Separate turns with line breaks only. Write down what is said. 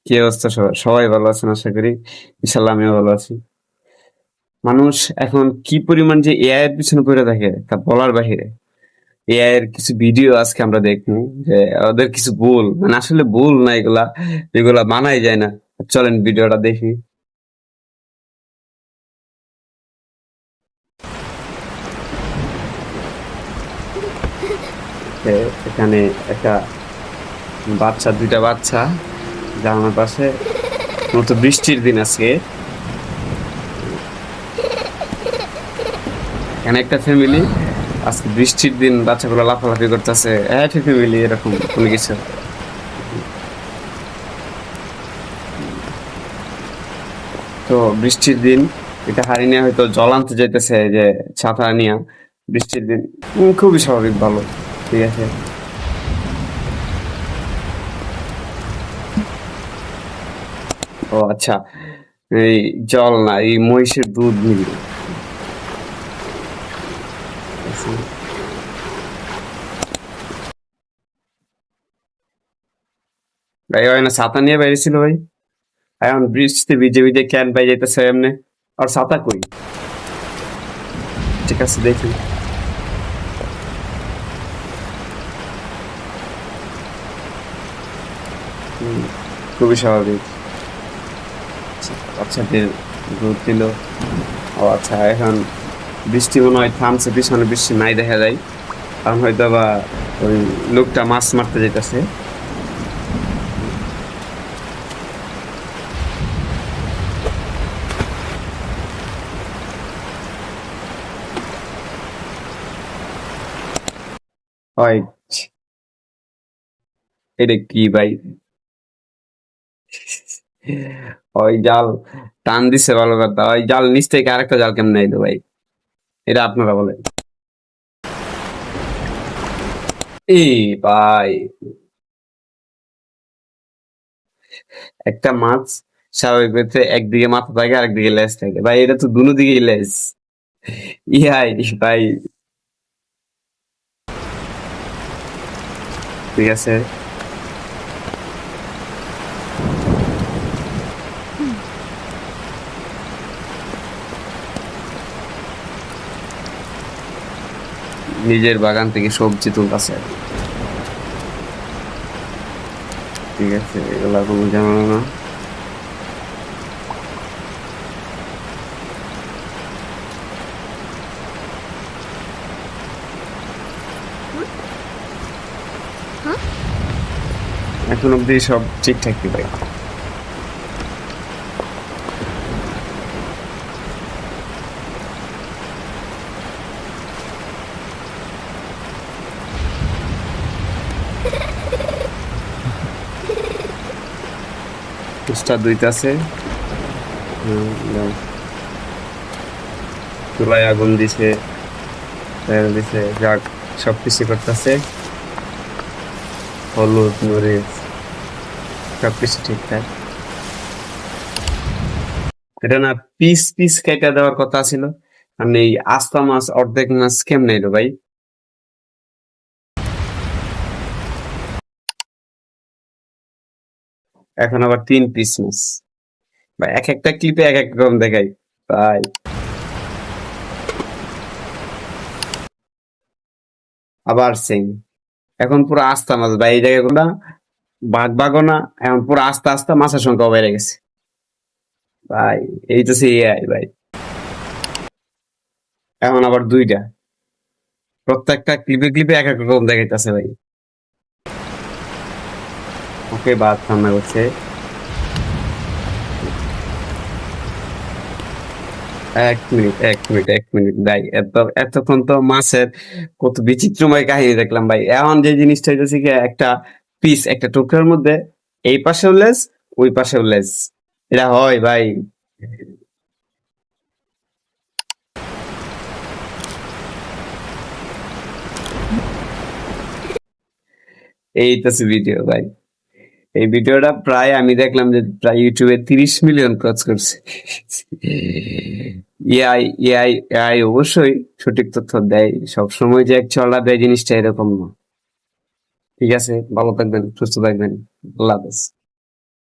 কি অবস্থা সবার? সবাই ভালো আছেন আশা করি। ইনশাআল্লাহ আমিও ভালো আছি। মানুষ এখন কি পরিমাণ যে এআই এর পিছনে পড়ে থাকে তা বলার বাহিরে। এআই এর কিছু ভিডিও আজকে আমরা দেখবো যে ওদের কিছু ভুল মানে আসলে ভুল না এগুলা, এগুলা মানাই যায় না। চলেন ভিডিওটা দেখি। যে এখানে একটা বাচ্চা, দুইটা বাচ্চা জানালার পাশে, মতো বৃষ্টির দিন আজকে। এখানে একটা ফ্যামিলি, আজকে বৃষ্টির দিন বাচ্চাগুলো লাফালাফি করতেছে, হ্যাপি ফ্যামিলি এরকম কোনো কিছু। তো বৃষ্টির দিন এটা হারি নিয়ে হয়তো জল আনতে যাইতেছে, এই যে ছাতা নিয়ে বৃষ্টির দিন। খুবই স্বাভাবিক, ভালো, ঠিক আছে। ও আচ্ছা, এই জল না, এই মহিষের দুধ নিবি। ভাই হয় না, ছাতা নিয়ে বেরিয়েছিল ভাই, এখন বৃষ্টিতে ভিজে ভিজে ক্যান পাই যাইতেছে এমনি। আর ছাতা কই? ঠিক আছে দেখি। হুম, খুবই স্বাভাবিক। বাচ্চাদের দুধ দিল। ও আচ্ছা, এখন বৃষ্টি মনে হয় থামছে, পিছনে বৃষ্টি নাই দেখা যায়, কারণ হয়তো বা ওই লোকটা মাছ মারতে যাইতেছে। হয়, এটা কি ভাই? ওই জাল টান দিছে ভালো কথা, ওই জাল নিচ থেকে আরেকটা জাল কেমনে আইলো ভাই? এটা আপনারা বলেন। এই ভাই, একটা মাছ স্বাভাবিক ক্ষেত্রে একদিকে মাথা থাকে আর একদিকে লেজ থাকে ভাই, এটা তো দুনো দিকেই লেজ। ইহাই ভাই, ঠিক আছে। নিজের বাগান থেকে সবজি তুলতেছে, ঠিক আছে, এগুলা কোনো ঝামেলা না। এখন অব্দি সব ঠিকঠাক কি ভাই? উস্তাদ দুইটাছে। চুলায় আগুন দিছে, তেল দিছে, যাক সবকিছু করতেছে। হলুদ মরিচ সবকিছু ঠিকঠাক। এটা না পিস পিস কেটে দেওয়ার কথা ছিল, মানে এই আস্তা মাছ অর্ধেক মাছ কেমনে এলো ভাই? এখন আবার 3 পিস মাছ বা এক একটা ক্লিপে এক এক রকম দেখাই ভাই। আবার সেম, এখন পুরো আস্তা মাছ ভাই, এই জায়গাগুলো ভাগ ভাগও না, এখন পুরো আস্তে আস্তে মাছের সংখ্যা বেড়ে গেছে ভাই। এই তো সেই এআই ভাই। এখন আবার দুইটা, প্রত্যেকটা ক্লিপে ক্লিপে এক এক রকম দেখাইতেছে ভাই। ওকে, ভাত রান্না করছে। এক মিনিট ভাই, এতক্ষণ তো মাছের কত বিচিত্রময় কাহিনী দেখলাম ভাই। এখন যে জিনিসটা হইতেছে কি, একটা পিস, একটা টুকরার মধ্যে এই পাশেও লেজ, ওই পাশেও লেজ, এটা হয় ভাই? এইটাছে ভিডিও ভাই। এই ভিডিওটা প্রায় আমি দেখলাম যে প্রায় ইউটিউবে 30 মিলিয়ন ক্রস করছে। এআই এআই এআই অবশ্যই সঠিক তথ্য দেয়, সবসময় যে একচল্লা দেয় জিনিসটা এরকম না। ঠিক আছে, ভালো থাকবেন, সুস্থ থাকবেন, আল্লাহ হাফেজ।